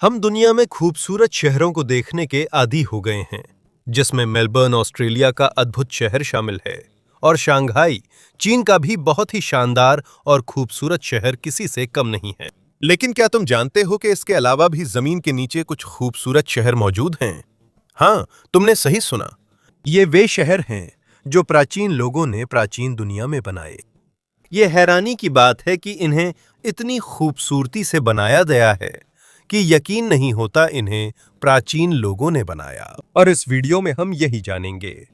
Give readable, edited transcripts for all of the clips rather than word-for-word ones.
हम दुनिया में खूबसूरत शहरों को देखने के आदी हो गए हैं, जिसमें मेलबर्न ऑस्ट्रेलिया का अद्भुत शहर शामिल है और शंघाई चीन का भी बहुत ही शानदार और खूबसूरत शहर किसी से कम नहीं है। लेकिन क्या तुम जानते हो कि इसके अलावा भी जमीन के नीचे कुछ खूबसूरत शहर मौजूद हैं? हाँ, तुमने सही सुना। ये वे शहर हैं जो प्राचीन लोगों ने प्राचीन दुनिया में बनाए। ये हैरानी की बात है कि इन्हें इतनी खूबसूरती से बनाया गया है कि यकीन नहीं होता इन्हें प्राचीन लोगों ने बनाया। और इस वीडियो में हम यही जानेंगे।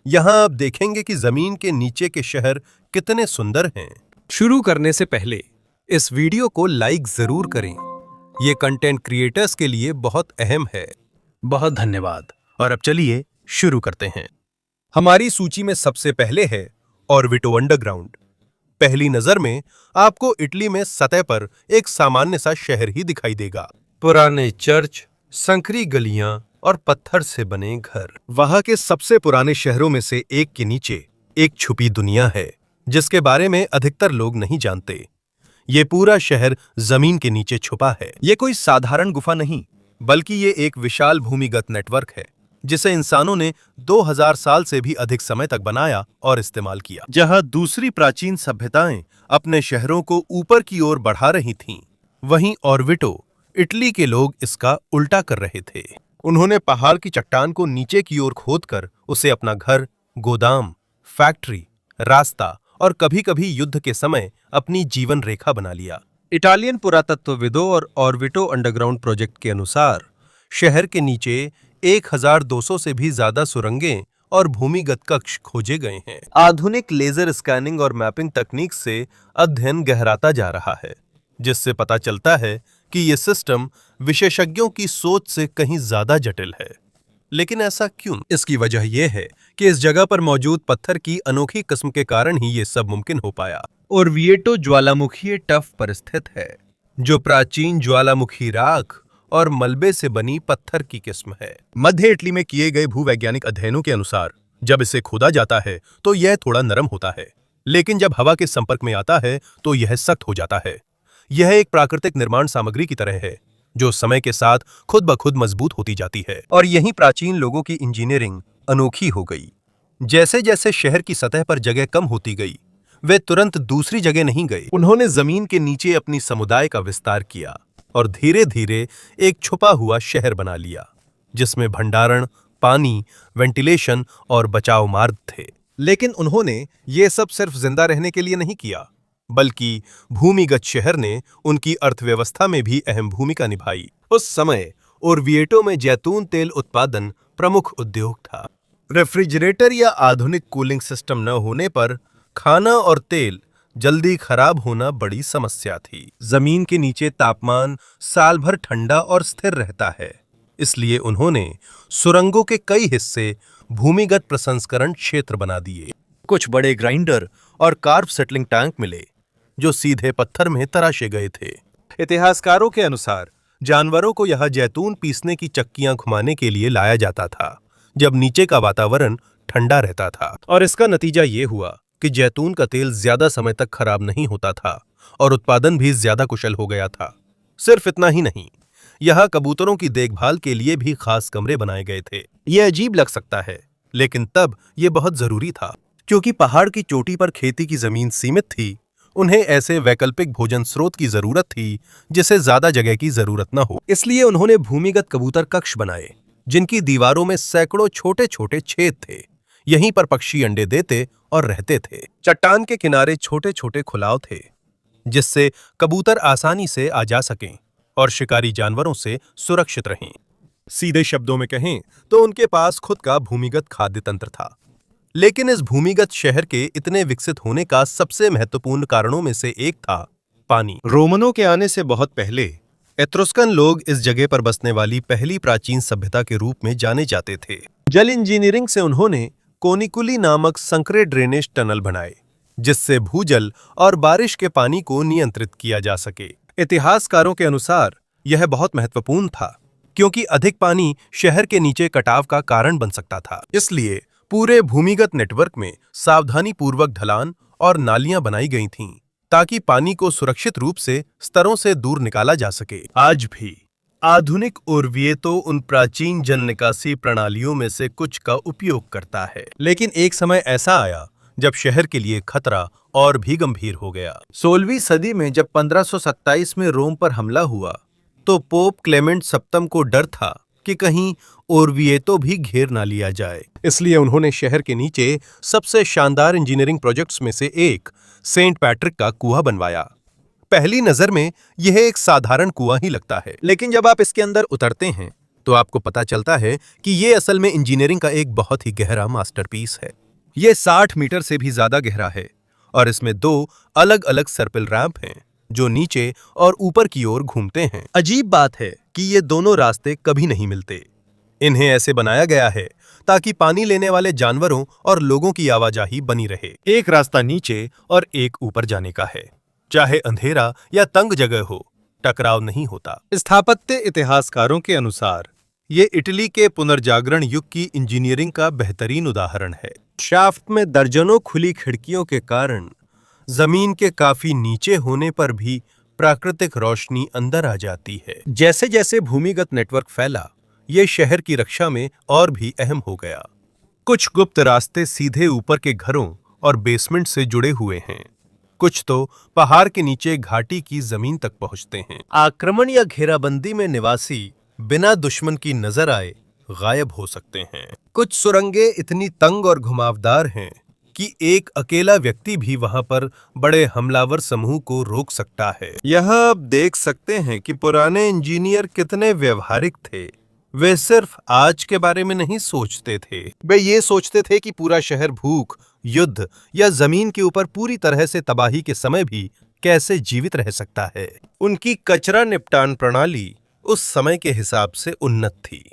यहाँ आप देखेंगे कि जमीन के नीचे के शहर कितने सुंदर हैं। शुरू करने से पहले इस वीडियो को लाइक जरूर करें। ये कंटेंट क्रिएटर्स के लिए बहुत अहम है। बहुत धन्यवाद। और अब चलिए शुरू करते हैं। हमारी सूची में सबसे पहले है ऑर्बिटो अंडरग्राउंड। पहली नजर में आपको इटली में सतह पर एक सामान्य सा शहर ही दिखाई देगा। पुराने चर्च, संकरी गलियां और पत्थर से बने घर। वहां के सबसे पुराने शहरों में से एक के नीचे एक छुपी दुनिया है, जिसके बारे में अधिकतर लोग नहीं जानते। ये पूरा शहर जमीन के नीचे छुपा है। ये कोई साधारण गुफा नहीं, बल्कि ये एक विशाल भूमिगत नेटवर्क है, जिसे इंसानों ने 2000 साल से भी अधिक समय तक बनाया और इस्तेमाल किया। जहां दूसरी प्राचीन सभ्यताएं अपने शहरों को ऊपर की ओर बढ़ा रही थीं, वहीं ऑर्बिटो, इटली के लोग इसका उल्टा कर रहे थे। उन्होंने पहाड़ की चट्टान को नीचे की ओर खोदकर उसे अपना घर, गोदाम, फैक्ट्री, रास्ता और कभी-कभी युद्ध के समय अपनी जीवन रेखा बना लिया। इटालियन पुरातत्वविदों और ऑर्बिटो अंडरग्राउंड प्रोजेक्ट के अनुसार शहर के नीचे 1200 से भी ज्यादा सुरंगें और भूमिगत कक्ष खोजे गए हैं। आधुनिक लेजर स्कैनिंग और मैपिंग तकनीक से अध्ययन गहराता जा रहा है, जिससे पता चलता है कि यह सिस्टम विशेषज्ञों की सोच से कहीं ज्यादा जटिल है। लेकिन ऐसा क्यों? इसकी वजह यह है कि इस जगह पर मौजूद पत्थर की अनोखी किस्म के कारण ही ये सब मुमकिन हो पाया। ऑर्बिटो ज्वालामुखी टफ पर स्थित है, जो प्राचीन ज्वालामुखी राख और मलबे से बनी पत्थर की किस्म है। मध्य इटली में किए गए भूवैज्ञानिक अध्ययनों के अनुसार जब इसे खोदा जाता है तो यह थोड़ा नरम होता है, लेकिन जब हवा के संपर्क में आता है तो यह सख्त हो जाता है। यह एक प्राकृतिक निर्माण सामग्री की तरह है, जो समय के साथ खुद ब खुद मजबूत होती जाती है। और यहीं प्राचीन लोगों की इंजीनियरिंग अनोखी हो गई। जैसे जैसे शहर की सतह पर जगह कम होती गई, वे तुरंत दूसरी जगह नहीं गए। उन्होंने जमीन के नीचे अपनी समुदाय का विस्तार किया और धीरे धीरे एक छुपा हुआ शहर बना लिया, जिसमें भंडारण, पानी, वेंटिलेशन और बचाव मार्ग थे। लेकिन उन्होंने ये सब सिर्फ जिंदा रहने के लिए नहीं किया, बल्कि भूमिगत शहर ने उनकी अर्थव्यवस्था में भी अहम भूमिका निभाई। उस समय ऑर्बिटो में जैतून तेल उत्पादन प्रमुख उद्योग था। रेफ्रिजरेटर या आधुनिक कूलिंग सिस्टम न होने पर खाना और तेल जल्दी खराब होना बड़ी समस्या थी। जमीन के नीचे तापमान साल भर ठंडा और स्थिर रहता है, इसलिए उन्होंने सुरंगों के कई हिस्से भूमिगत प्रसंस्करण क्षेत्र बना दिए। कुछ बड़े ग्राइंडर और कार्ब सेटलिंग टैंक मिले, जो सीधे पत्थर में तराशे गए थे। इतिहासकारों के अनुसार जानवरों को यहां जैतून पीसने की चक्कियां घुमाने के लिए लाया जाता था, जब नीचे का वातावरण ठंडा रहता था। और इसका नतीजा ये हुआ कि जैतून का तेल ज्यादा समय तक खराब नहीं होता था और उत्पादन भी ज्यादा कुशल हो गया था। सिर्फ इतना ही नहीं, यहाँ कबूतरों की देखभाल के लिए भी खास कमरे बनाए गए थे। यह अजीब लग सकता है, लेकिन तब यह बहुत जरूरी था, क्योंकि पहाड़ की चोटी पर खेती की जमीन सीमित थी। उन्हें ऐसे वैकल्पिक भोजन स्रोत की जरूरत थी जिसे ज्यादा जगह की जरूरत न हो। इसलिए उन्होंने भूमिगत कबूतर कक्ष बनाए, जिनकी दीवारों में सैकड़ों छोटे छोटे छेद थे। यहीं पर पक्षी अंडे देते और रहते थे। चट्टान के किनारे छोटे छोटे खुलाव थे, जिससे कबूतर आसानी से आ जा सकें और शिकारी जानवरों से सुरक्षित रहें। सीधे शब्दों में कहें तो उनके पास खुद का भूमिगत खाद्य तंत्र था। लेकिन इस भूमिगत शहर के इतने विकसित होने का सबसे महत्वपूर्ण कारणों में से एक था पानी। रोमनों के आने से बहुत पहले एट्रुस्कन लोग इस जगह पर बसने वाली पहली प्राचीन सभ्यता के रूप में जाने जाते थे। जल इंजीनियरिंग से उन्होंने कोनिकुली नामक संकरे ड्रेनेज टनल बनाए, जिससे भूजल और बारिश के पानी को नियंत्रित किया जा सके। इतिहासकारों के अनुसार यह बहुत महत्वपूर्ण था, क्योंकि अधिक पानी शहर के नीचे कटाव का कारण बन सकता था। इसलिए पूरे भूमिगत नेटवर्क में सावधानी पूर्वक ढलान और नालियां बनाई गई थीं, ताकि पानी को सुरक्षित रूप से स्तरों से दूर निकाला जा सके। आज भी आधुनिक ओर्विएतो उन प्राचीन जल निकासी प्रणालियों में से कुछ का उपयोग करता है, लेकिन एक समय ऐसा आया जब शहर के लिए खतरा और भी गंभीर हो गया। 16वीं सदी में जब 1527 में रोम पर हमला हुआ तो पोप क्लेमेंट सप्तम को डर था कि कहीं ओर्विएतो भी घेर ना लिया जाए। इसलिए उन्होंने शहर के नीचे सबसे शानदार इंजीनियरिंग प्रोजेक्ट्स में से एक सेंट पैट्रिक का कुआं बनवाया। पहली नजर में यह एक साधारण कुआं ही लगता है, लेकिन जब आप इसके अंदर उतरते हैं तो आपको पता चलता है कि यह असल में इंजीनियरिंग का एक बहुत ही गहरा मास्टरपीस है। यह 60 मीटर से भी ज्यादा गहरा है और इसमें 2 अलग अलग सर्पिल रैंप हैं जो नीचे और ऊपर की ओर घूमते हैं। अजीब बात है कि ये दोनों रास्ते कभी नहीं मिलते। इन्हें ऐसे बनाया गया है ताकि पानी लेने वाले जानवरों और लोगों की आवाजाही बनी रहे। एक रास्ता नीचे और एक ऊपर जाने का है। चाहे अंधेरा या तंग जगह हो, टकराव नहीं होता। स्थापत्य इतिहासकारों के अनुसार ये इटली के पुनर्जागरण युग की इंजीनियरिंग का बेहतरीन उदाहरण है। शाफ्ट में दर्जनों खुली खिड़कियों के कारण जमीन के काफी नीचे होने पर भी प्राकृतिक रोशनी अंदर आ जाती है। जैसे जैसे भूमिगत नेटवर्क फैला, ये शहर की रक्षा में और भी अहम हो गया। कुछ गुप्त रास्ते सीधे ऊपर के घरों और बेसमेंट से जुड़े हुए हैं, कुछ तो पहाड़ के नीचे घाटी की जमीन तक पहुंचते हैं। आक्रमण या घेराबंदी में निवासी बिना दुश्मन की नजर आए गायब हो सकते हैं। कुछ सुरंगें इतनी तंग और घुमावदार हैं कि एक अकेला व्यक्ति भी वहां पर बड़े हमलावर समूह को रोक सकता है। यह आप देख सकते हैं कि पुराने इंजीनियर कितने व्यवहारिक थे। वे सिर्फ आज के बारे में नहीं सोचते थे, वे ये सोचते थे कि पूरा शहर भूख, युद्ध या जमीन के ऊपर पूरी तरह से तबाही के समय भी कैसे जीवित रह सकता है। उनकी कचरा निपटान प्रणाली उस समय के हिसाब से उन्नत थी।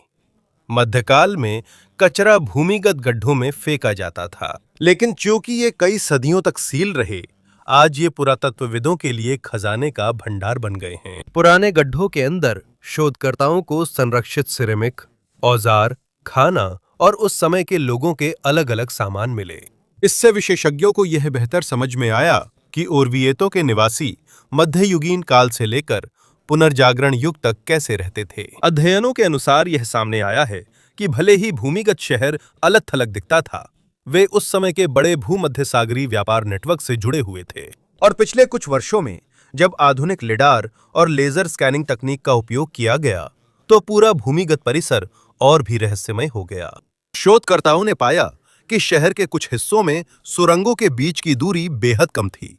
मध्यकाल में कचरा भूमिगत गड्ढों में फेंका जाता था, लेकिन चूंकि ये कई सदियों तक सील रहे, आज ये पुरातत्वविदों के लिए खजाने का भंडार बन गए हैं। पुराने गड्ढों के अंदर शोधकर्ताओं को संरक्षित सिरेमिक, औजार, खाना और उस समय के लोगों के अलग अलग सामान मिले। इससे विशेषज्ञों को यह बेहतर समझ में आया कि ओर्विएतो के निवासी मध्ययुगीन काल से लेकर पुनर्जागरण युग तक कैसे रहते थे। अध्ययनों के अनुसार यह सामने आया है कि भले ही भूमिगत शहर अलग थलग दिखता था, वे उस समय के बड़े भूमध्य सागरीय व्यापार नेटवर्क से जुड़े हुए थे। और पिछले कुछ वर्षों में जब आधुनिक लिडार और लेजर स्कैनिंग तकनीक का उपयोग किया गया, तो पूरा भूमिगत परिसर और भी रहस्यमय हो गया। शोधकर्ताओं ने पाया कि शहर के कुछ हिस्सों में सुरंगों के बीच की दूरी बेहद कम थी।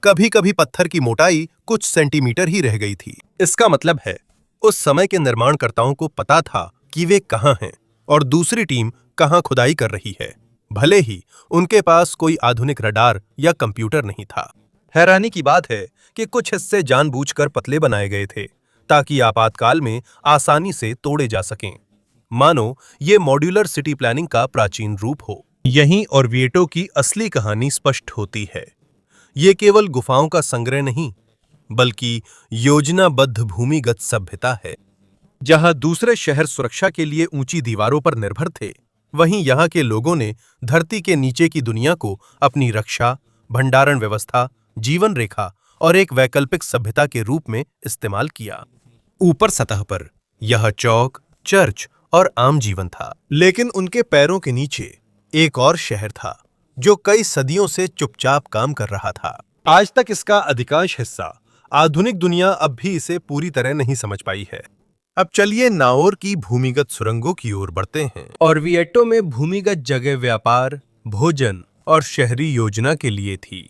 कभी कभी पत्थर की मोटाई कुछ सेंटीमीटर ही रह गई थी। इसका मतलब है उस समय के निर्माणकर्ताओं को पता था कि वे कहां हैं और दूसरी टीम कहां खुदाई कर रही है, भले ही उनके पास कोई आधुनिक रडार या कंप्यूटर नहीं था। हैरानी की बात है कि कुछ हिस्से जानबूझकर पतले बनाए गए थे ताकि आपातकाल में आसानी से तोड़े जा सकें, मानो ये मॉड्यूलर सिटी प्लानिंग का प्राचीन रूप हो। यहीं ओर्विएटो की असली कहानी स्पष्ट होती है। ये केवल गुफाओं का संग्रह नहीं, बल्कि योजनाबद्ध भूमिगत सभ्यता है। जहां दूसरे शहर सुरक्षा के लिए ऊंची दीवारों पर निर्भर थे, वहीं यहां के लोगों ने धरती के नीचे की दुनिया को अपनी रक्षा, भंडारण व्यवस्था, जीवन रेखा और एक वैकल्पिक सभ्यता के रूप में इस्तेमाल किया। ऊपर सतह पर यह चौक, चर्च और आम जीवन था, लेकिन उनके पैरों के नीचे एक और शहर था जो कई सदियों से चुपचाप काम कर रहा था। आज तक इसका अधिकांश हिस्सा आधुनिक दुनिया अब भी इसे पूरी तरह नहीं समझ पाई है। अब चलिए नाओर की भूमिगत सुरंगों की ओर बढ़ते हैं। ओर्विएटो में भूमिगत जगह व्यापार, भोजन और शहरी योजना के लिए थी,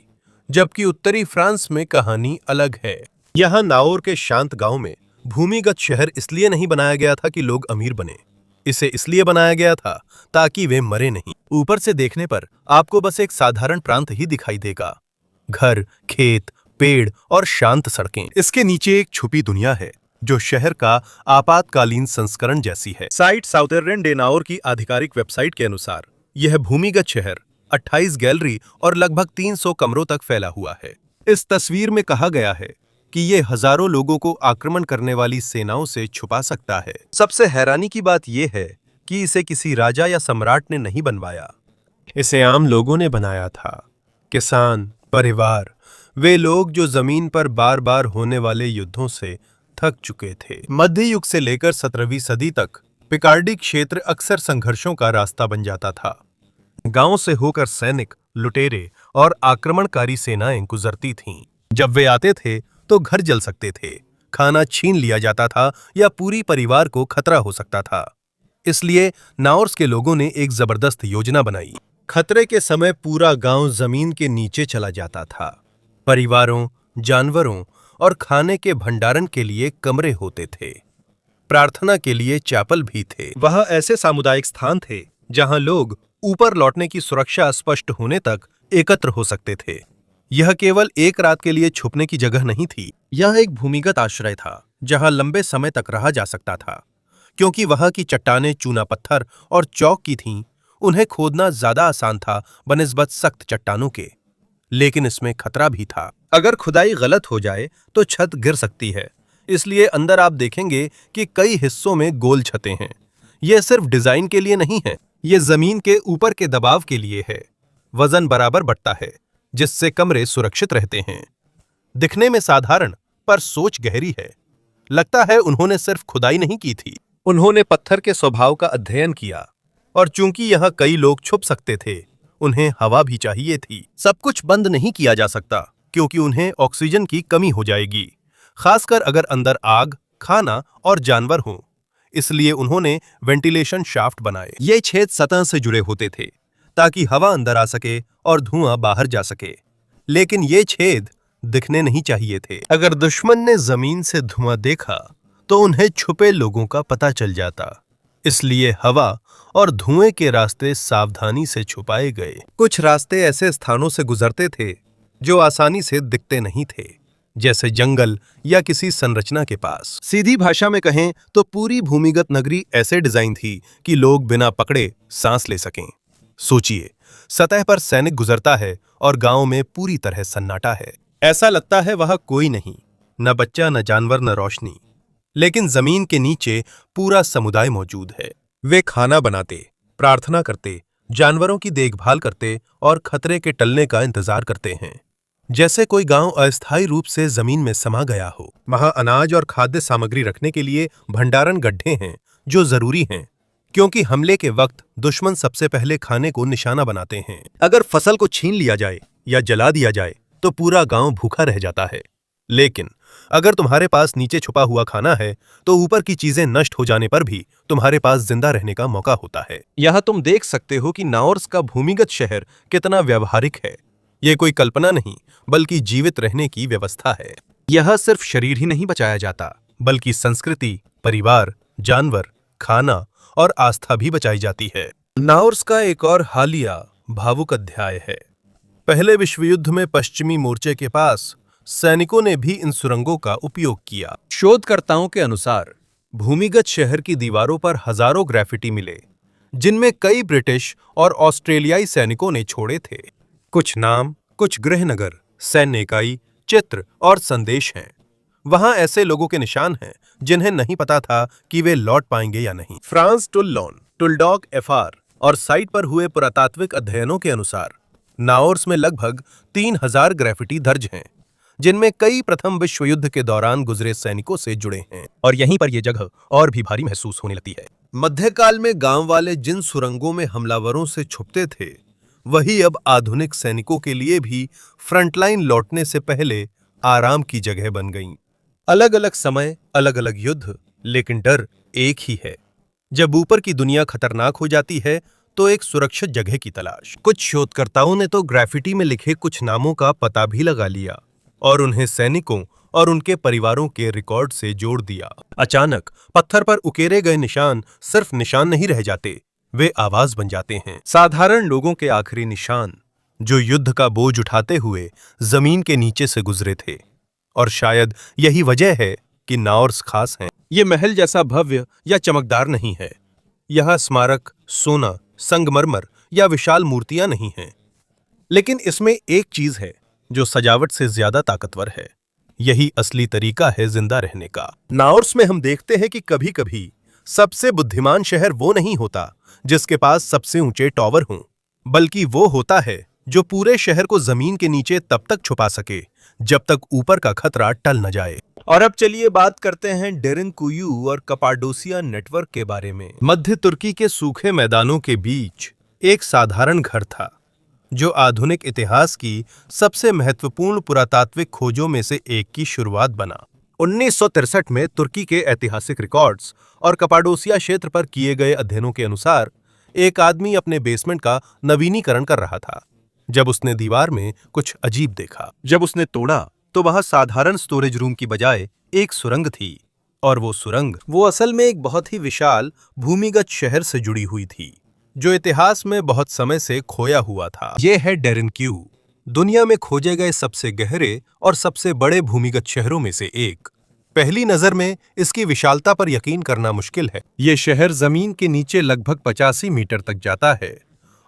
जबकि उत्तरी फ्रांस में कहानी अलग है। यहाँ नाओर के शांत गांव में भूमिगत शहर इसलिए नहीं बनाया गया था कि लोग अमीर बने, इसे इसलिए बनाया गया था ताकि वे मरे नहीं। ऊपर से देखने पर आपको बस एक साधारण प्रांत ही दिखाई देगा, घर, खेत, पेड़ और शांत सड़कें। इसके नीचे एक छुपी दुनिया है जो शहर का आपातकालीन संस्करण जैसी है। साइट साउथर्न डे नाओर की आधिकारिक वेबसाइट के अनुसार यह भूमिगत शहर 28 गैलरी और लगभग 300 कमरों तक फैला हुआ है। इस तस्वीर में कहा गया है कि ये हजारों लोगों को आक्रमण करने वाली सेनाओं से छुपा सकता है। सबसे हैरानी की बात यह है कि इसे किसी राजा या सम्राट ने नहीं बनवाया, इसे आम लोगों ने बनाया था। किसान, परिवार, वे लोग जो जमीन पर बार बार होने वाले युद्धों से थक चुके थे। मध्य युग से लेकर 17वीं सदी तक पिकार्डी क्षेत्र अक्सर संघर्षों का रास्ता बन जाता था। गांव से होकर सैनिक, लुटेरे और आक्रमणकारी सेनाएं गुजरती थीं। जब वे आते थे तो घर जल सकते थे, खाना छीन लिया जाता था या पूरी परिवार को खतरा हो सकता था। इसलिए नाउर्स के लोगों ने एक जबरदस्त योजना बनाई। खतरे के समय पूरा गांव जमीन के नीचे चला जाता था। परिवारों, जानवरों और खाने के भंडारण के लिए कमरे होते थे। प्रार्थना के लिए चैपल भी थे। वह ऐसे सामुदायिक स्थान थे जहां लोग ऊपर लौटने की सुरक्षा स्पष्ट होने तक एकत्र हो सकते थे। यह केवल एक रात के लिए छुपने की जगह नहीं थी, यह एक भूमिगत आश्रय था जहां लंबे समय तक रहा जा सकता था। क्योंकि वहां की चट्टानें चूना पत्थर और चौक की थीं, उन्हें खोदना ज्यादा आसान था बनिस्बत सख्त चट्टानों के। लेकिन इसमें खतरा भी था। अगर खुदाई गलत हो जाए तो छत गिर सकती है। इसलिए अंदर आप देखेंगे कि कई हिस्सों में गोल छतें हैं। यह सिर्फ डिजाइन के लिए नहीं है, यह जमीन के ऊपर के दबाव के लिए है। वजन बराबर बढ़ता है, जिससे कमरे सुरक्षित रहते हैं। दिखने में साधारण, पर सोच गहरी है। लगता है उन्होंने सिर्फ खुदाई नहीं की थी, उन्होंने पत्थर के स्वभाव का अध्ययन किया। और चूंकि यहां कई लोग छुप सकते थे, उन्हें हवा भी चाहिए थी। सब कुछ बंद नहीं किया जा सकता, क्योंकि उन्हें ऑक्सीजन की कमी हो जाएगी, खासकर अगर अंदर आग, खाना और जानवर हों। इसलिए उन्होंने वेंटिलेशन शाफ्ट बनाए। ये छेद सतह से जुड़े होते थे ताकि हवा अंदर आ सके और धुआं बाहर जा सके। लेकिन ये छेद दिखने नहीं चाहिए थे। अगर दुश्मन ने जमीन से धुआं देखा तो उन्हें छुपे लोगों का पता चल जाता। इसलिए हवा और धुएं के रास्ते सावधानी से छुपाए गए। कुछ रास्ते ऐसे स्थानों से गुजरते थे जो आसानी से दिखते नहीं थे, जैसे जंगल या किसी संरचना के पास। सीधी भाषा में कहें तो पूरी भूमिगत नगरी ऐसे डिजाइन थी कि लोग बिना पकड़े सांस ले सकें। सोचिए, सतह पर सैनिक गुजरता है और गांव में पूरी तरह सन्नाटा है। ऐसा लगता है वहां कोई नहीं, न बच्चा, न जानवर, न रोशनी। लेकिन जमीन के नीचे पूरा समुदाय मौजूद है। वे खाना बनाते, प्रार्थना करते, जानवरों की देखभाल करते और खतरे के टलने का इंतजार करते हैं। जैसे कोई गांव अस्थायी रूप से जमीन में समा गया हो। वहां अनाज और खाद्य सामग्री रखने के लिए भंडारण गड्ढे हैं जो जरूरी हैं, क्योंकि हमले के वक्त दुश्मन सबसे पहले खाने को निशाना बनाते हैं। अगर फसल को छीन लिया जाए या जला दिया जाए तो पूरा गांव भूखा रह जाता है। लेकिन अगर तुम्हारे पास नीचे छुपा हुआ खाना है तो ऊपर की चीजें नष्ट हो जाने पर भी तुम्हारे पास जिंदा रहने का मौका होता है। यह तुम देख सकते हो कि नाउर्स का भूमिगत शहर कितना व्यावहारिक है। यह कोई कल्पना नहीं, बल्कि जीवित रहने की व्यवस्था है। यह सिर्फ शरीर ही नहीं बचाया जाता, बल्कि संस्कृति, परिवार, जानवर, खाना और आस्था भी बचाई जाती है। नाउर्स का एक और हालिया भावुक अध्याय है। पहले विश्व युद्ध में पश्चिमी मोर्चे के पास सैनिकों ने भी इन सुरंगों का उपयोग किया। शोधकर्ताओं के अनुसार भूमिगत शहर की दीवारों पर हजारों ग्राफिटी मिले, जिनमें कई ब्रिटिश और ऑस्ट्रेलियाई सैनिकों ने छोड़े थे। कुछ नाम, कुछ गृहनगर, सैन्य इकाई, चित्र और संदेश हैं। वहां ऐसे लोगों के निशान हैं जिन्हें नहीं पता था कि वे लौट पाएंगे या नहीं। फ्रांस टुल्लॉन, टुलडॉग एफआर और साइट पर हुए पुरातात्विक अध्ययनों के अनुसार नाउर्स में लगभग 3000 ग्राफिटी दर्ज हैं, जिनमें कई प्रथम विश्व युद्ध के दौरान गुजरे सैनिकों से जुड़े हैं। और यहीं पर यह जगह और भी भारी महसूस होने लगती है। मध्यकाल में गांव वाले जिन सुरंगों में हमलावरों से छुपते थे, वही अब आधुनिक सैनिकों के लिए भी फ्रंटलाइन लौटने से पहले आराम की जगह बन गईं। अलग अलग समय, अलग अलग युद्ध, लेकिन डर एक ही है। जब ऊपर की दुनिया खतरनाक हो जाती है तो एक सुरक्षित जगह की तलाश। कुछ शोधकर्ताओं ने तो ग्राफिटी में लिखे कुछ नामों का पता भी लगा लिया और उन्हें सैनिकों और उनके परिवारों के रिकॉर्ड से जोड़ दिया। अचानक पत्थर पर उकेरे गए निशान सिर्फ निशान नहीं रह जाते, वे आवाज बन जाते हैं। साधारण लोगों के आखिरी निशान, जो युद्ध का बोझ उठाते हुए जमीन के नीचे से गुजरे थे। और शायद यही वजह है कि नाउर्स खास हैं। ये महल जैसा भव्य या चमकदार नहीं है। यह स्मारक, सोना, संगमरमर या विशाल मूर्तियां नहीं हैं। लेकिन इसमें एक चीज है जो सजावट से ज्यादा ताकतवर है। यही असली तरीका है जिंदा रहने का। नाउर्स में हम देखते हैं कि कभी कभी सबसे बुद्धिमान शहर वो नहीं होता जिसके पास सबसे ऊंचे टॉवर हों, बल्कि वो होता है जो पूरे शहर को जमीन के नीचे तब तक छुपा सके जब तक ऊपर का खतरा टल न जाए। और अब चलिए बात करते हैं डेरिनकुयू और कपाडोसिया नेटवर्क के बारे में। मध्य तुर्की के सूखे मैदानों के बीच एक साधारण घर था जो आधुनिक इतिहास की सबसे महत्वपूर्ण पुरातात्विक खोजों में से एक की शुरुआत बना। 1963 में तुर्की के ऐतिहासिक रिकॉर्ड्स और कपाडोसिया क्षेत्र पर किए गए अध्ययनों के अनुसार एक आदमी अपने बेसमेंट का नवीनीकरण कर रहा था जब उसने दीवार में कुछ अजीब देखा। जब उसने तोड़ा तो वहां साधारण स्टोरेज रूम की बजाय एक सुरंग थी और वो असल में एक बहुत ही विशाल भूमिगत शहर से जुड़ी हुई थी जो इतिहास में बहुत समय से खोया हुआ था। यह है डेरिनक्यू, दुनिया में खोजे गए सबसे गहरे और सबसे बड़े भूमिगत शहरों में से एक। पहली नजर में इसकी विशालता पर यकीन करना मुश्किल है। यह शहर जमीन के नीचे लगभग 85 मीटर तक जाता है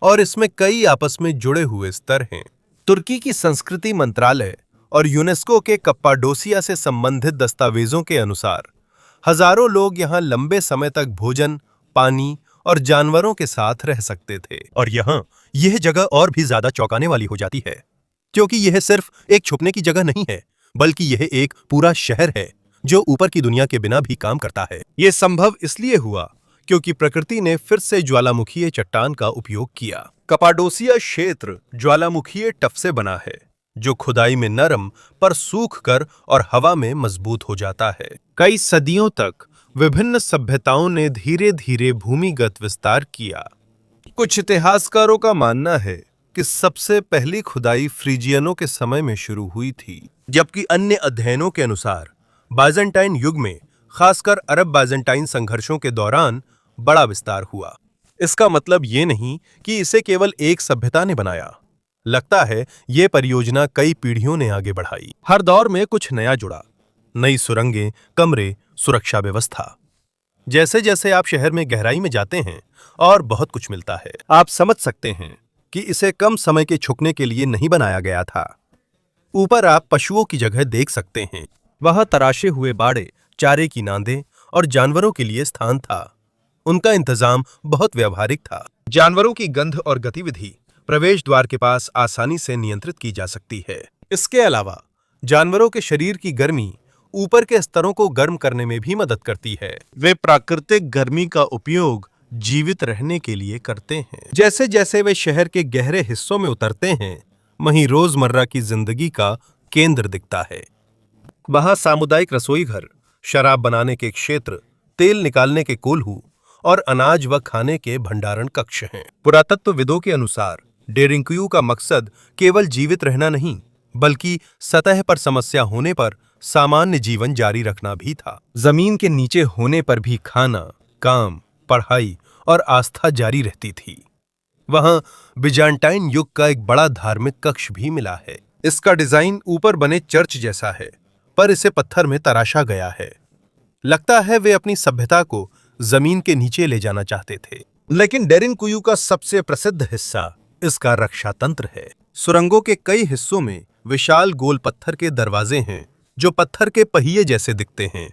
और इसमें कई आपस में जुड़े हुए स्तर हैं। तुर्की की संस्कृति मंत्रालय और यूनेस्को के कप्पाडोसिया से संबंधित दस्तावेजों के अनुसार हजारों लोग यहाँ लंबे समय तक भोजन, पानी और जानवरों के साथ रह सकते थे। और यहाँ यह जगह और भी ज्यादा चौंकाने वाली हो जाती है क्योंकि यह सिर्फ एक छुपने की जगह नहीं है बल्कि यह एक पूरा शहर है जो ऊपर की दुनिया के बिना भी काम करता है। यह संभव इसलिए हुआ क्योंकि प्रकृति ने फिर से ज्वालामुखीय चट्टान का उपयोग किया। कपाडोसिया क्षेत्र ज्वालामुखीय टफ से बना है जो खुदाई में नरम पर सूख कर और हवा में मजबूत हो जाता है। कई सदियों तक विभिन्न सभ्यताओं ने धीरे धीरे भूमिगत विस्तार किया। कुछ इतिहासकारों का मानना है कि सबसे पहली खुदाई फ्रीजियनों के समय में शुरू हुई थी, जबकि अन्य अध्ययनों के अनुसार बाइजेंटाइन युग में खासकर अरब बाइजेंटाइन संघर्षों के दौरान बड़ा विस्तार हुआ। इसका मतलब ये नहीं कि इसे केवल एक सभ्यता ने बनाया। लगता है ये परियोजना कई पीढ़ियों ने आगे बढ़ाई। हर दौर में कुछ नया जुड़ा, नई सुरंगें, कमरे, सुरक्षा व्यवस्था। जैसे जैसे आप शहर में गहराई में जाते हैं और बहुत कुछ मिलता है। आप समझ सकते हैं कि इसे कम समय के छुपने के लिए नहीं बनाया गया था। ऊपर आप पशुओं की जगह देख सकते हैं। वहां तराशे हुए बाड़े, चारे की नांदें और जानवरों के लिए स्थान था। उनका इंतजाम बहुत व्यावहारिक था। जानवरों की गंध और गतिविधि प्रवेश द्वार के पास आसानी से नियंत्रित की जा सकती है। इसके अलावा जानवरों के शरीर की गर्मी ऊपर के स्तरों को गर्म करने में भी मदद करती है। वे प्राकृतिक गर्मी का उपयोग जीवित रहने के लिए करते हैं। जैसे जैसे वे शहर के गहरे हिस्सों में उतरते हैं, वहीं रोजमर्रा की जिंदगी का केंद्र दिखता है। वहां सामुदायिक रसोई घर, शराब बनाने के क्षेत्र, तेल निकालने के कोल्हू और अनाज व खाने के भंडारण कक्ष हैं। पुरातत्वविदों के अनुसार डेरिनक्यू का मकसद केवल जीवित रहना नहीं, बल्कि सतह पर समस्या होने पर सामान्य जीवन जारी रखना भी था। जमीन के नीचे होने पर भी खाना, काम, पढ़ाई और आस्था जारी रहती थी। वहां बिजान्टाइन युग का एक बड़ा धार्मिक कक्ष भी मिला है। इसका डिजाइन ऊपर बने चर्च जैसा है, पर इसे पत्थर में तराशा गया है। लगता है वे अपनी सभ्यता को जमीन के नीचे ले जाना चाहते थे। लेकिन डेरिनकुयू का सबसे प्रसिद्ध हिस्सा इसका रक्षा तंत्र है। सुरंगों के कई हिस्सों में विशाल गोल पत्थर के दरवाजे हैं जो पत्थर के पहिए जैसे दिखते हैं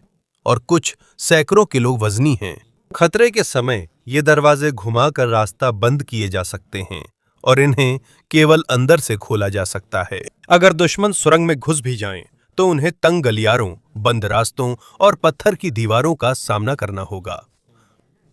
और कुछ सैकड़ों किलो वजनी हैं। खतरे के समय ये दरवाजे घुमाकर रास्ता बंद किए जा सकते हैं और इन्हें केवल अंदर से खोला जा सकता है। अगर दुश्मन सुरंग में घुस भी जाएं, तो उन्हें तंग गलियारों, बंद रास्तों और पत्थर की दीवारों का सामना करना होगा।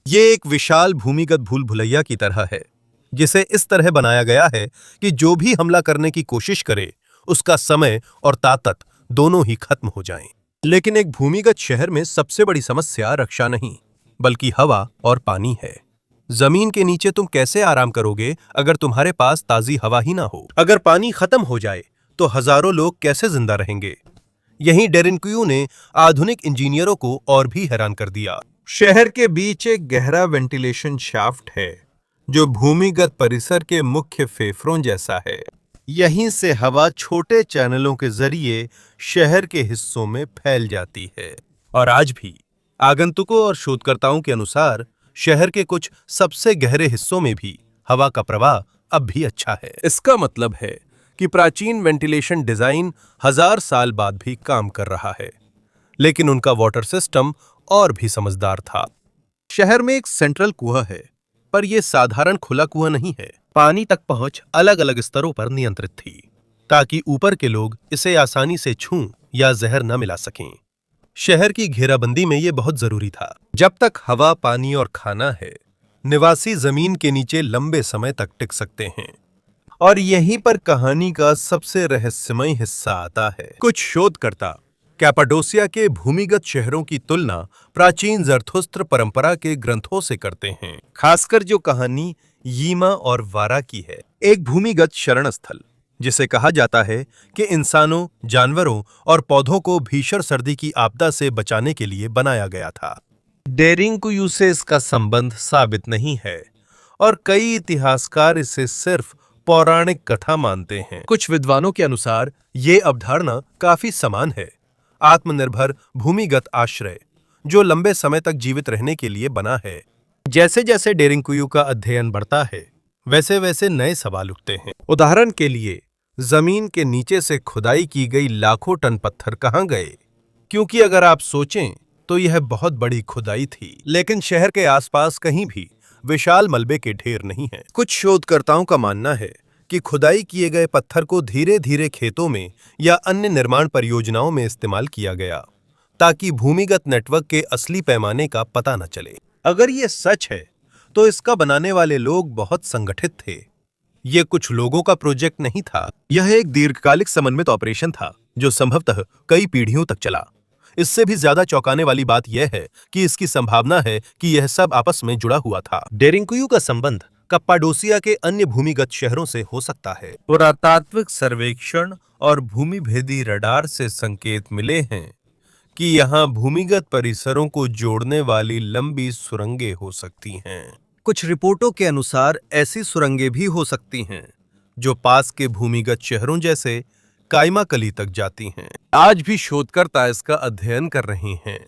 ये एक विशाल भूमिगत भूल भुलैया की तरह है, जिसे इस तरह बनाया गया है कि जो भी हमला करने की कोशिश करे, उसका समय और ताकत दोनों ही खत्म हो जाएं। लेकिन एक भूमिगत शहर में सबसे बड़ी समस्या रक्षा नहीं, बल्कि हवा और पानी है। जमीन के नीचे तुम कैसे आराम करोगे अगर तुम्हारे पास ताजी हवा ही ना हो? अगर पानी खत्म हो जाए तो हजारों लोग कैसे जिंदा रहेंगे? यहीं डेरिनकुयू ने आधुनिक इंजीनियरों को और भी हैरान कर दिया। शहर के बीच एक गहरा वेंटिलेशन शाफ्ट है जो भूमिगत परिसर के मुख्य फेफड़ों जैसा है। यहीं से हवा छोटे चैनलों के जरिए शहर के हिस्सों में फैल जाती है। और आज भी आगंतुकों और शोधकर्ताओं के अनुसार शहर के कुछ सबसे गहरे हिस्सों में भी हवा का प्रवाह अब भी अच्छा है। इसका मतलब है कि प्राचीन वेंटिलेशन डिजाइन 1000 साल बाद भी काम कर रहा है। लेकिन उनका वाटर सिस्टम और भी समझदार था। शहर में एक सेंट्रल कुआं है, पर यह साधारण खुला कुआं नहीं है। पानी तक पहुंच अलग अलग स्तरों पर नियंत्रित थी ताकि ऊपर के लोग इसे आसानी से छूं या जहर न मिला सकें। शहर की घेराबंदी में ये बहुत जरूरी था। जब तक हवा, पानी और खाना है, निवासी जमीन के नीचे लंबे समय तक टिक सकते हैं। और यहीं पर कहानी का सबसे रहस्यमय हिस्सा आता है। कुछ शोधकर्ता कैपाडोसिया के भूमिगत शहरों की तुलना प्राचीन जरथुस्त्र परंपरा के ग्रंथों से करते हैं, खासकर जो कहानी यीमा और वारा की है। एक भूमिगत शरण स्थल जिसे कहा जाता है कि इंसानों, जानवरों और पौधों को भीषण सर्दी की आपदा से बचाने के लिए बनाया गया था। डेरिंगकुयू से इसका संबंध साबित नहीं है और कई इतिहासकार इसे सिर्फ पौराणिक कथा मानते हैं। कुछ विद्वानों के अनुसार ये अवधारणा काफी समान है, आत्मनिर्भर भूमिगत आश्रय जो लंबे समय तक जीवित रहने के लिए बना है। जैसे जैसे डेरिंगकुयू का अध्ययन बढ़ता है, वैसे वैसे नए सवाल उठते हैं। उदाहरण के लिए, जमीन के नीचे से खुदाई की गई लाखों टन पत्थर कहाँ गए? क्योंकि अगर आप सोचें तो यह बहुत बड़ी खुदाई थी, लेकिन शहर के आसपास कहीं भी विशाल मलबे के ढेर नहीं हैं। कुछ शोधकर्ताओं का मानना है कि खुदाई किए गए पत्थर को धीरे धीरे खेतों में या अन्य निर्माण परियोजनाओं में इस्तेमाल किया गया, ताकि भूमिगत नेटवर्क के असली पैमाने का पता न चले। अगर ये सच है तो इसका बनाने वाले लोग बहुत संगठित थे। यह कुछ लोगों का प्रोजेक्ट नहीं था, यह एक दीर्घकालिक समन्वित ऑपरेशन था जो संभवतः कई पीढ़ियों तक चला। इससे भी ज्यादा चौंकाने वाली बात यह है कि इसकी संभावना है कि यह सब आपस में जुड़ा हुआ था। डेरिंगकुयू का संबंध कप्पाडोसिया के अन्य भूमिगत शहरों से हो सकता है। पुरातात्विक सर्वेक्षण और भूमि भेदी रडार से संकेत मिले हैं कि यहाँ भूमिगत परिसरों को जोड़ने वाली लंबी सुरंगें हो सकती हैं। कुछ रिपोर्टों के अनुसार ऐसी सुरंगें भी हो सकती हैं जो पास के भूमिगत शहरों जैसे काइमाकली तक जाती हैं। आज भी शोधकर्ता इसका अध्ययन कर रहे हैं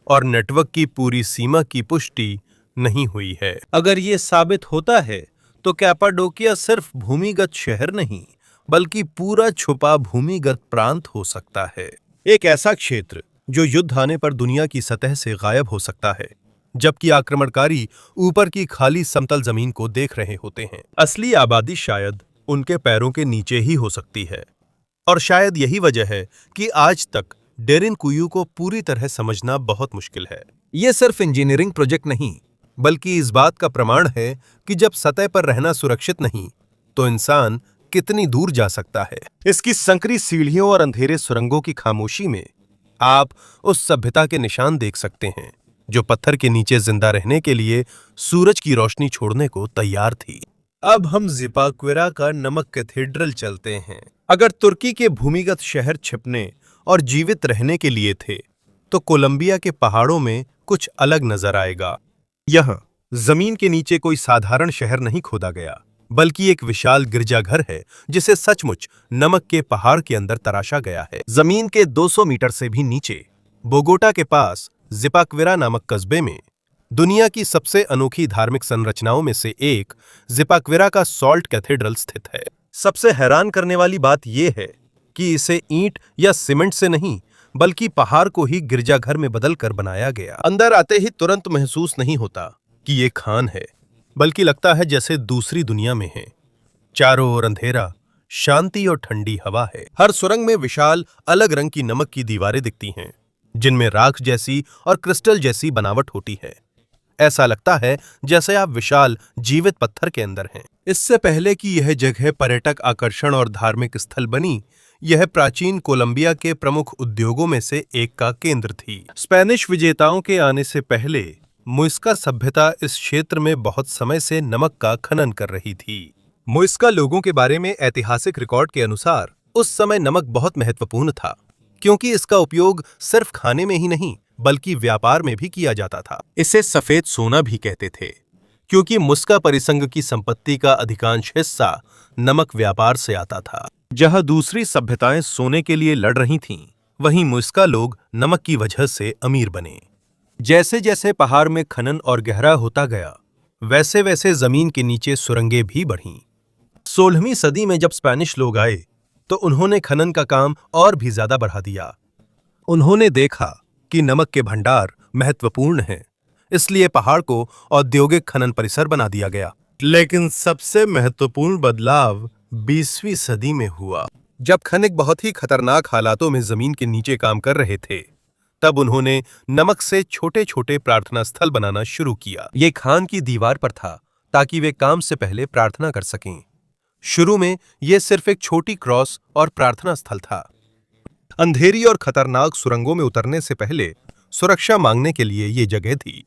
और नेटवर्क की पूरी सीमा की पुष्टि नहीं हुई है। अगर ये साबित होता है तो कैपाडोकिया सिर्फ भूमिगत शहर नहीं, बल्कि पूरा छुपा भूमिगत प्रांत हो सकता है। एक ऐसा क्षेत्र जो युद्ध आने पर दुनिया की सतह से गायब हो सकता है, जबकि आक्रमणकारी ऊपर की खाली समतल जमीन को देख रहे होते हैं। असली आबादी शायद उनके पैरों के नीचे ही हो सकती है। और शायद यही वजह है कि आज तक डेरिंगकुयू को पूरी तरह समझना बहुत मुश्किल है। यह सिर्फ इंजीनियरिंग प्रोजेक्ट नहीं, बल्कि इस बात का प्रमाण है कि जब सतह पर रहना सुरक्षित नहीं, तो इंसान कितनी दूर जा सकता है। इसकी संकरी सीढ़ियों और अंधेरे सुरंगों की खामोशी में आप उस सभ्यता के निशान देख सकते हैं जो पत्थर के नीचे जिंदा रहने के लिए सूरज की रोशनी छोड़ने को तैयार थी। अब हम ज़िपाक्विरा का नमक कैथेड्रल चलते हैं। अगर तुर्की के भूमिगत शहर छिपने और जीवित रहने के लिए थे, तो कोलंबिया के पहाड़ों में कुछ अलग नजर आएगा। यहाँ जमीन के नीचे कोई साधारण शहर नहीं खोदा गया, बल्कि एक विशाल गिरजाघर है जिसे सचमुच नमक के पहाड़ के अंदर तराशा गया है। जमीन के 200 मीटर से भी नीचे बोगोटा के पास ज़िपाक्विरा नामक कस्बे में दुनिया की सबसे अनोखी धार्मिक संरचनाओं में से एक ज़िपाक्विरा का सॉल्ट कैथेड्रल स्थित है। सबसे हैरान करने वाली बात यह है कि इसे ईंट या सीमेंट से नहीं, बल्कि पहाड़ को ही गिरजाघर में बदलकर बनाया गया। अंदर आते ही तुरंत महसूस नहीं होता कि ये खान है, बल्कि लगता है जैसे दूसरी दुनिया में है। चारों ओर अंधेरा, शांति और ठंडी हवा है। हर सुरंग में विशाल अलग रंग की नमक की दीवारें दिखती हैं, जिनमें राख जैसी और क्रिस्टल जैसी बनावट होती है। ऐसा लगता है जैसे आप विशाल जीवित पत्थर के अंदर हैं। इससे पहले कि यह जगह पर्यटक आकर्षण और धार्मिक स्थल बनी, यह प्राचीन कोलंबिया के प्रमुख उद्योगों में से एक का केंद्र थी। स्पेनिश विजेताओं के आने से पहले मुइस्का सभ्यता इस क्षेत्र में बहुत समय से नमक का खनन कर रही थी। मुइस्का लोगों के बारे में ऐतिहासिक रिकॉर्ड के अनुसार उस समय नमक बहुत महत्वपूर्ण था, क्योंकि इसका उपयोग सिर्फ खाने में ही नहीं, बल्कि व्यापार में भी किया जाता था। इसे सफेद सोना भी कहते थे, क्योंकि मुस्का परिसंघ की संपत्ति का अधिकांश हिस्सा नमक व्यापार से आता था। जहां दूसरी सभ्यताएं सोने के लिए लड़ रही थीं, वहीं मुस्का लोग नमक की वजह से अमीर बने। जैसे जैसे पहाड़ में खनन और गहरा होता गया, वैसे वैसे जमीन के नीचे सुरंगें भी बढ़ीं। 16वीं सदी में जब स्पेनिश लोग आए, तो उन्होंने खनन का काम और भी ज्यादा बढ़ा दिया। उन्होंने देखा कि नमक के भंडार महत्वपूर्ण हैं, इसलिए पहाड़ को औद्योगिक खनन परिसर बना दिया गया। लेकिन सबसे महत्वपूर्ण बदलाव 20वीं सदी में हुआ, जब खनिक बहुत ही खतरनाक हालातों में जमीन के नीचे काम कर रहे थे। तब उन्होंने नमक से छोटे छोटे प्रार्थना स्थल बनाना शुरू किया। ये खान की दीवार पर था ताकि वे काम से पहले प्रार्थना कर सकें। शुरू में यह सिर्फ एक छोटी क्रॉस और प्रार्थना स्थल था। अंधेरी और खतरनाक सुरंगों में उतरने से पहले सुरक्षा मांगने के लिए यह जगह थी।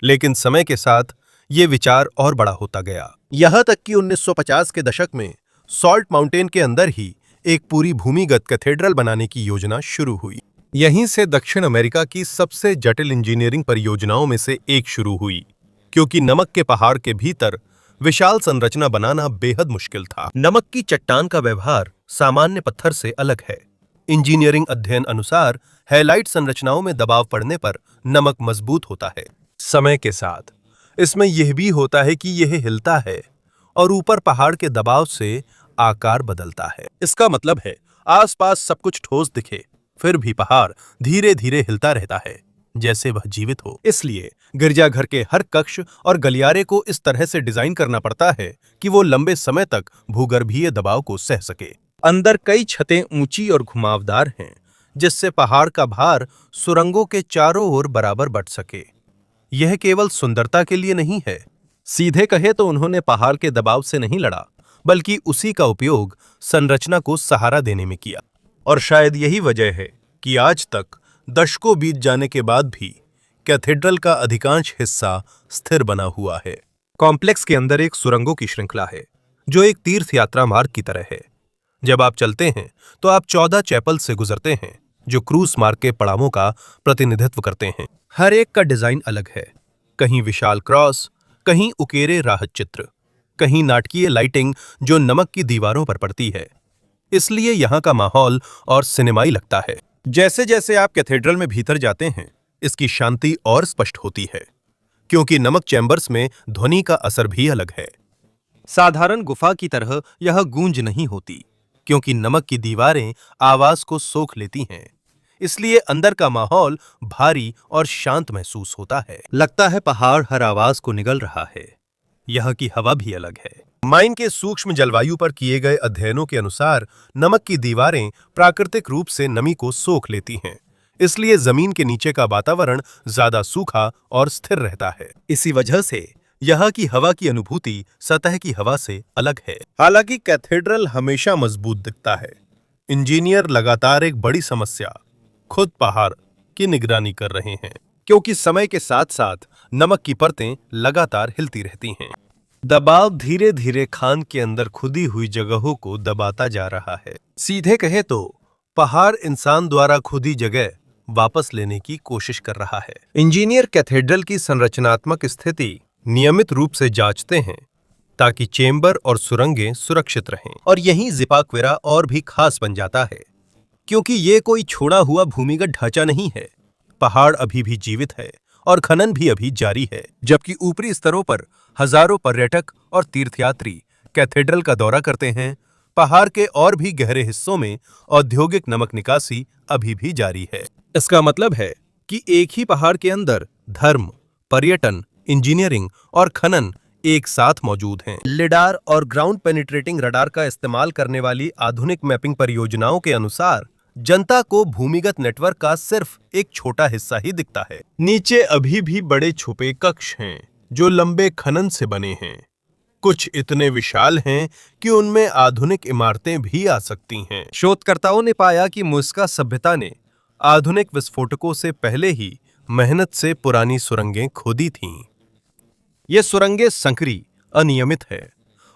लेकिन समय के साथ यह विचार और बड़ा होता गया, यहां तक कि 1950 के दशक में सॉल्ट माउंटेन के अंदर ही एक पूरी भूमिगत कैथेड्रल बनाने की योजना शुरू हुई। यहीं से दक्षिण अमेरिका की सबसे जटिल इंजीनियरिंग परियोजनाओं में से एक शुरू हुई, क्योंकि नमक के पहाड़ के भीतर विशाल संरचना बनाना बेहद मुश्किल था। नमक की चट्टान का व्यवहार सामान्य पत्थर से अलग है। इंजीनियरिंग अध्ययन अनुसार हैलाइट संरचनाओं में दबाव पड़ने पर नमक मजबूत होता है। समय के साथ इसमें यह भी होता है कि यह हिलता है और ऊपर पहाड़ के दबाव से आकार बदलता है। इसका मतलब है आसपास सब कुछ ठोस दिखे, फिर भी पहाड़ धीरे धीरे हिलता रहता है जैसे वह जीवित हो। इसलिए गिरजाघर के हर कक्ष और गलियारे को इस तरह से डिजाइन करना पड़ता है कि वो लंबे समय तक भूगर्भीय दबाव को सह सके। अंदर कई छतें ऊंची और घुमावदार हैं, जिससे पहाड़ का भार सुरंगों के चारों ओर बराबर बंट सके। यह केवल सुंदरता के लिए नहीं है। सीधे कहे तो उन्होंने पहाड़ के दबाव से नहीं लड़ा, बल्कि उसी का उपयोग संरचना को सहारा देने में किया। और शायद यही वजह है कि आज तक दशकों बीत जाने के बाद भी कैथेड्रल का अधिकांश हिस्सा स्थिर बना हुआ है। कॉम्प्लेक्स के अंदर एक सुरंगों की श्रृंखला है जो एक तीर्थ यात्रा मार्ग की तरह है। जब आप चलते हैं तो आप 14 चैपल से गुजरते हैं जो क्रूज मार्ग के पड़ावों का प्रतिनिधित्व करते हैं। हर एक का डिजाइन अलग है, कहीं विशाल क्रॉस, कहीं उकेरे राहत चित्र, कहीं नाटकीय लाइटिंग जो नमक की दीवारों पर पड़ती है। इसलिए यहाँ का माहौल और सिनेमाई लगता है। जैसे जैसे आप कैथेड्रल में भीतर जाते हैं, इसकी शांति और स्पष्ट होती है, क्योंकि नमक चैम्बर्स में ध्वनि का असर भी अलग है। साधारण गुफा की तरह यह गूंज नहीं होती, क्योंकि नमक की दीवारें आवाज को सोख लेती हैं। इसलिए अंदर का माहौल भारी और शांत महसूस होता है। लगता है पहाड़ हर आवाज को निगल रहा है। यहाँ की हवा भी अलग है। माइन के सूक्ष्म जलवायु पर किए गए अध्ययनों के अनुसार नमक की दीवारें प्राकृतिक रूप से नमी को सोख लेती हैं। इसलिए जमीन के नीचे का वातावरण ज्यादा सूखा और स्थिर रहता है। इसी वजह से यहाँ की हवा की अनुभूति सतह की हवा से अलग है। हालांकि कैथेड्रल हमेशा मजबूत दिखता है। इंजीनियर लगातार एक बड़ी समस्या, खुद पहाड़ की निगरानी कर रहे हैं, क्योंकि समय के साथ साथ नमक की परतें लगातार हिलती रहती हैं। दबाव धीरे धीरे खान के अंदर खुदी हुई जगहों को दबाता जा रहा है। सीधे कहे तो पहाड़ इंसान द्वारा खुदी जगह वापस लेने की कोशिश कर रहा है। इंजीनियर कैथेड्रल की संरचनात्मक स्थिति नियमित रूप से जांचते हैं ताकि चेंबर और सुरंगें सुरक्षित रहें। और यहीं ज़िपाक्विरा और भी खास बन जाता है, क्योंकि ये कोई छोड़ा हुआ भूमिगत ढांचा नहीं है। पहाड़ अभी भी जीवित है और खनन भी अभी जारी है। जबकि ऊपरी स्तरों पर हजारों पर्यटक और तीर्थयात्री कैथेड्रल का दौरा करते हैं, पहाड़ के और भी गहरे हिस्सों में औद्योगिक नमक निकासी अभी भी जारी है। इसका मतलब है कि एक ही पहाड़ के अंदर धर्म, पर्यटन, इंजीनियरिंग और खनन एक साथ मौजूद हैं। लिडार और ग्राउंड पेनिट्रेटिंग रडार का इस्तेमाल करने वाली आधुनिक मैपिंग परियोजनाओं के अनुसार जनता को भूमिगत नेटवर्क का सिर्फ एक छोटा हिस्सा ही दिखता है। नीचे अभी भी बड़े छुपे कक्ष हैं जो लंबे खनन से बने हैं। कुछ इतने विशाल हैं कि उनमें आधुनिक इमारतें भी आ सकती हैं। शोधकर्ताओं ने पाया कि मुस्का सभ्यता ने आधुनिक विस्फोटकों से पहले ही मेहनत से पुरानी सुरंगें खोदी थीं। ये सुरंगें संकरी, अनियमित है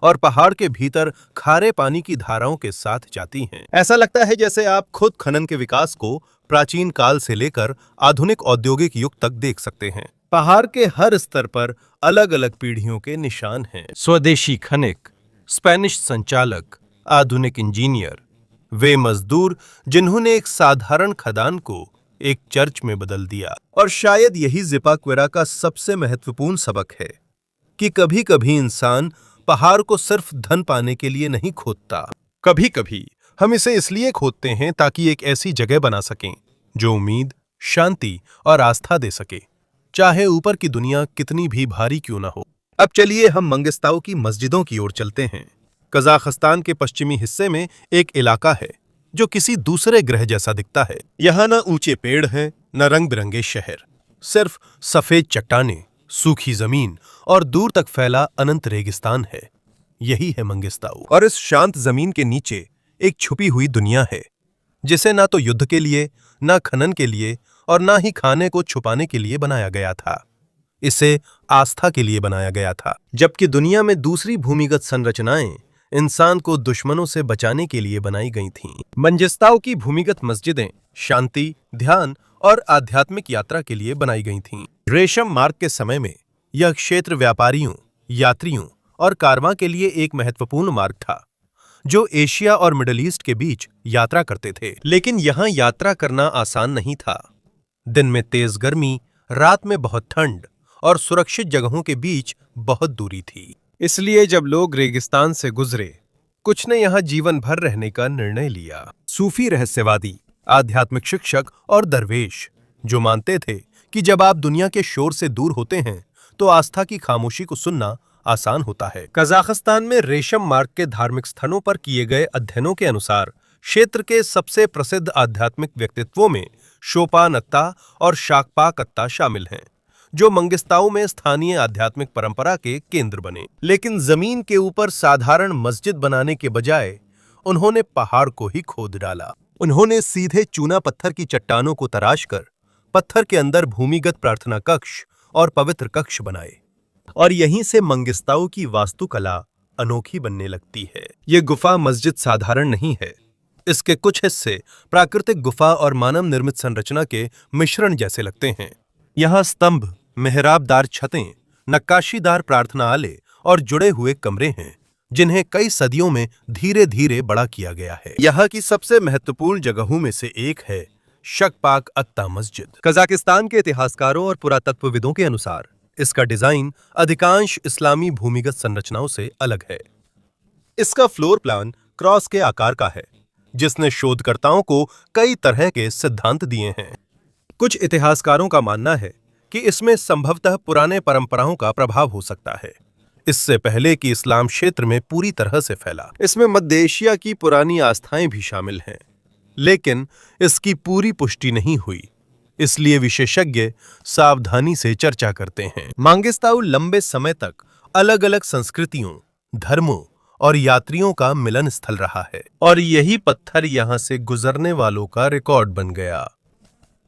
और पहाड़ के भीतर खारे पानी की धाराओं के साथ जाती हैं। ऐसा लगता है जैसे आप खुद खनन के विकास को प्राचीन काल से लेकर आधुनिक औद्योगिक युग तक देख सकते हैं। पहाड़ के हर स्तर पर अलग अलग पीढ़ियों के निशान हैं। स्वदेशी खनिक, स्पेनिश संचालक, आधुनिक इंजीनियर, वे मजदूर जिन्होंने एक साधारण खदान को एक चर्च में बदल दिया। और शायद यही ज़िपाक्विरा का सबसे महत्वपूर्ण सबक है कि कभी कभी इंसान पहाड़ को सिर्फ धन पाने के लिए नहीं खोदता। कभी कभी हम इसे इसलिए खोदते हैं ताकि एक ऐसी जगह बना सकें जो उम्मीद, शांति और आस्था दे सके, चाहे ऊपर की दुनिया कितनी भी भारी क्यों ना हो। अब चलिए हम मंगिस्ताओ की मस्जिदों की ओर चलते हैं। कजाकिस्तान के पश्चिमी हिस्से में एक इलाका है जो किसी दूसरे ग्रह जैसा दिखता है। यहाँ न ऊंचे पेड़ हैं, न रंग बिरंगे शहर, सिर्फ सफेद चट्टानें, सूखी जमीन और दूर तक फैला अनंत रेगिस्तान है। यही है मंगिस्ताऊ। और इस शांत जमीन के नीचे एक छुपी हुई दुनिया है, जिसे ना तो युद्ध के लिए, ना खनन के लिए और ना ही खाने को छुपाने के लिए बनाया गया था। इसे आस्था के लिए बनाया गया था। जबकि दुनिया में दूसरी भूमिगत संरचनाएं इंसान को दुश्मनों से बचाने के लिए बनाई गई थीं। मंगिस्ताऊ की भूमिगत मस्जिदें शांति, ध्यान और आध्यात्मिक यात्रा के लिए बनाई गई थीं। रेशम मार्ग के समय में यह क्षेत्र व्यापारियों, यात्रियों और कारवां के लिए एक महत्वपूर्ण मार्ग था, जो एशिया और मिडिल ईस्ट के बीच यात्रा करते थे। लेकिन यहां यात्रा करना आसान नहीं था। दिन में तेज गर्मी, रात में बहुत ठंड और सुरक्षित जगहों के बीच बहुत दूरी थी। इसलिए जब लोग रेगिस्तान से गुजरे, कुछ ने यहां जीवन भर रहने का निर्णय लिया। सूफी रहस्यवादी, आध्यात्मिक शिक्षक और दरवेश, जो मानते थे कि जब आप दुनिया के शोर से दूर होते हैं तो आस्था की खामोशी को सुनना आसान होता है। कजाकिस्तान में रेशम मार्ग के धार्मिक स्थलों पर किए गए अध्ययनों के अनुसार क्षेत्र के सबसे प्रसिद्ध आध्यात्मिक व्यक्तित्वों में शोपान अत्ता और शाकपाक अत्ता शामिल हैं, जो मंगिस्ताऊ में स्थानीय आध्यात्मिक परंपरा के केंद्र बने। लेकिन जमीन के ऊपर साधारण मस्जिद बनाने के बजाय उन्होंने पहाड़ को ही खोद डाला। उन्होंने सीधे चूना पत्थर की चट्टानों को तराशकर पत्थर के अंदर भूमिगत प्रार्थना कक्ष और पवित्र कक्ष बनाए। और यहीं से मंगिस्ताऊ की वास्तुकला अनोखी बनने लगती है। ये गुफा मस्जिद साधारण नहीं है। इसके कुछ हिस्से प्राकृतिक गुफा और मानव निर्मित संरचना के मिश्रण जैसे लगते हैं। यहाँ स्तंभ, मेहराबदार छतें, नक्काशीदार प्रार्थनालय और जुड़े हुए कमरे हैं, जिन्हें कई सदियों में धीरे धीरे बड़ा किया गया है। यहाँ की सबसे महत्वपूर्ण जगहों में से एक है शकपाक अत्ता मस्जिद। कजाकिस्तान के इतिहासकारों और पुरातत्वविदों के अनुसार इसका डिजाइन अधिकांश इस्लामी भूमिगत संरचनाओं से अलग है। इसका फ्लोर प्लान क्रॉस के आकार का है, जिसने शोधकर्ताओं को कई तरह के सिद्धांत दिए हैं। कुछ इतिहासकारों का मानना है कि इसमें संभवतः पुराने परंपराओं का प्रभाव हो सकता है, इससे पहले कि इस्लाम क्षेत्र में पूरी तरह से फैला। इसमें मध्य एशिया की पुरानी आस्थाएं भी शामिल हैं, लेकिन इसकी पूरी पुष्टि नहीं हुई, इसलिए विशेषज्ञ सावधानी से चर्चा करते हैं। मंगिस्ताऊ लंबे समय तक अलग अलग संस्कृतियों, धर्मों और यात्रियों का मिलन स्थल रहा है, और यही पत्थर यहां से गुजरने वालों का रिकॉर्ड बन गया।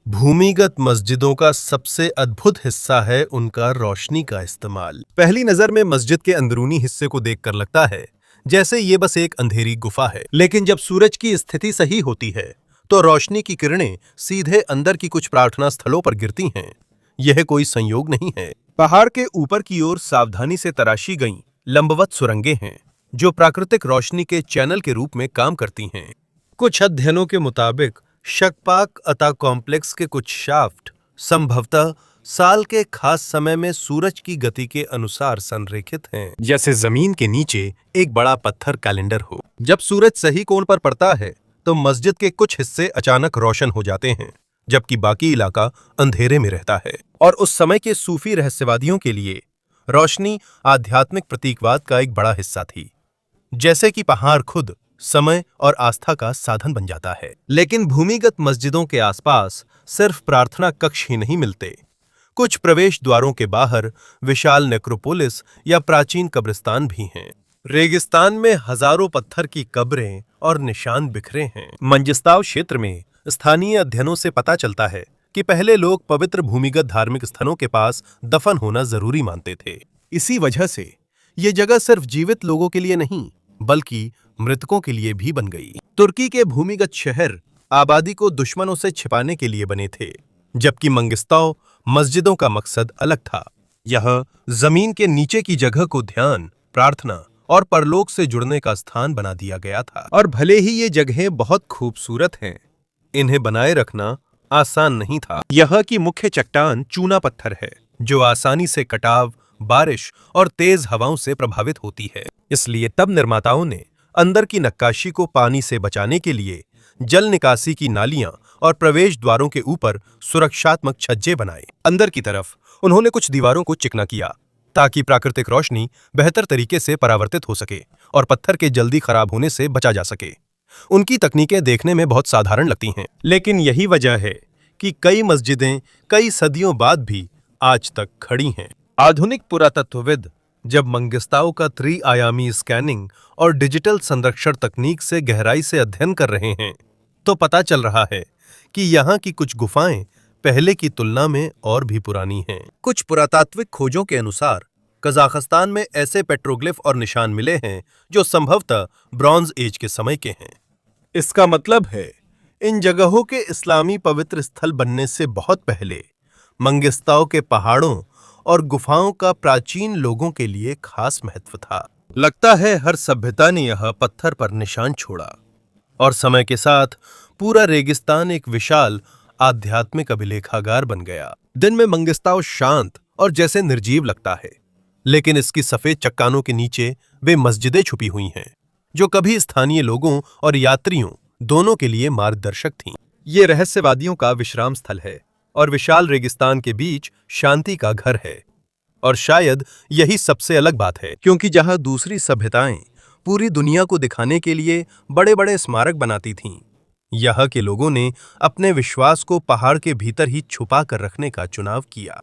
भूमिगत मस्जिदों का सबसे अद्भुत हिस्सा है उनका रोशनी का इस्तेमाल। पहली नजर में मस्जिद के अंदरूनी हिस्से को देखकर लगता है जैसे ये बस एक अंधेरी गुफा है, लेकिन जब सूरज की स्थिति सही होती है तो रोशनी की किरणें सीधे अंदर की कुछ प्रार्थना स्थलों पर गिरती हैं। यह कोई संयोग नहीं है। पहाड़ के ऊपर की ओर सावधानी से तराशी गई लंबवत सुरंगें हैं, जो प्राकृतिक रोशनी के चैनल के रूप में काम करती हैं। कुछ अध्ययनों के मुताबिक शकपाक अत्ता कॉम्प्लेक्स के कुछ शाफ्ट संभवतः साल के खास समय में सूरज की गति के अनुसार संरेखित हैं, जैसे जमीन के नीचे एक बड़ा पत्थर कैलेंडर हो। जब सूरज सही कोण पर पड़ता है तो मस्जिद के कुछ हिस्से अचानक रोशन हो जाते हैं, जबकि बाकी इलाका अंधेरे में रहता है। और उस समय के सूफी रहस्यवादियों के लिए रोशनी आध्यात्मिक प्रतीकवाद का एक बड़ा हिस्सा थी, जैसे कि पहाड़ खुद समय और आस्था का साधन बन जाता है। लेकिन भूमिगत मस्जिदों के आसपास सिर्फ प्रार्थना कक्ष ही नहीं मिलते। कुछ प्रवेश द्वारों के बाहर विशाल नेक्रोपोलिस या प्राचीन कब्रिस्तान भी हैं। रेगिस्तान में हजारों पत्थर की कब्रें और निशान बिखरे हैं। मंगिस्ताऊ क्षेत्र में स्थानीय अध्ययनों से पता चलता है कि पहले लोग पवित्र भूमिगत धार्मिक स्थलों के पास दफन होना जरूरी मानते थे। इसी वजह से ये जगह सिर्फ जीवित लोगों के लिए नहीं, बल्कि मृतकों के लिए भी बन गई। तुर्की के भूमिगत शहर आबादी को दुश्मनों से छिपाने के लिए बने थे, जबकि मंगिस्ताऊ मस्जिदों का मकसद अलग था। यह जमीन के नीचे की जगह को ध्यान, प्रार्थना और परलोक से जुड़ने का स्थान बना दिया गया था। और भले ही ये जगहें बहुत खूबसूरत हैं, इन्हें बनाए रखना आसान नहीं था। यह की मुख्य चट्टान चूना पत्थर है, जो आसानी से कटाव, बारिश और तेज हवाओं से प्रभावित होती है। इसलिए तब निर्माताओं ने अंदर की नक्काशी को पानी से बचाने के लिए जल निकासी की नालियां और प्रवेश द्वारों के ऊपर सुरक्षात्मक छज्जे बनाए। अंदर की तरफ उन्होंने कुछ दीवारों को चिकना किया ताकि प्राकृतिक रोशनी बेहतर तरीके से परावर्तित हो सके और पत्थर के जल्दी खराब होने से बचा जा सके। उनकी तकनीकें देखने में बहुत साधारण लगती हैं, लेकिन यही वजह है कि कई मस्जिदें कई सदियों बाद भी आज तक खड़ी हैं। आधुनिक पुरातत्वविद जब मंगिस्ताओ का त्रि-आयामी स्कैनिंग और डिजिटल संरक्षण तकनीक से गहराई से अध्ययन कर रहे हैं, तो पता चल रहा है कि यहाँ की कुछ गुफाएं पहले की तुलना में और भी पुरानी हैं। कुछ पुरातात्विक खोजों के अनुसार कजाकिस्तान में ऐसे पेट्रोग्लिफ और निशान मिले हैं जो संभवतः ब्रॉन्ज एज के समय के हैं। इसका मतलब है इन जगहों के इस्लामी पवित्र स्थल बनने से बहुत पहले मंगिस्ताओ के पहाड़ों और गुफाओं का प्राचीन लोगों के लिए खास महत्व था। लगता है हर सभ्यता ने यह पत्थर पर निशान छोड़ा और समय के साथ पूरा रेगिस्तान एक विशाल आध्यात्मिक अभिलेखागार बन गया। दिन में मंगिस्ताओ शांत और जैसे निर्जीव लगता है, लेकिन इसकी सफेद चट्टानों के नीचे वे मस्जिदें छुपी हुई हैं, जो कभी स्थानीय लोगों और यात्रियों दोनों के लिए मार्गदर्शक थीं। ये रहस्यवादियों का विश्राम स्थल है और विशाल रेगिस्तान के बीच शांति का घर है। और शायद यही सबसे अलग बात है, क्योंकि जहां दूसरी सभ्यताएं पूरी दुनिया को दिखाने के लिए बड़े-बड़े स्मारक बनाती थीं, यहाँ के लोगों ने अपने विश्वास को पहाड़ के भीतर ही छुपा कर रखने का चुनाव किया।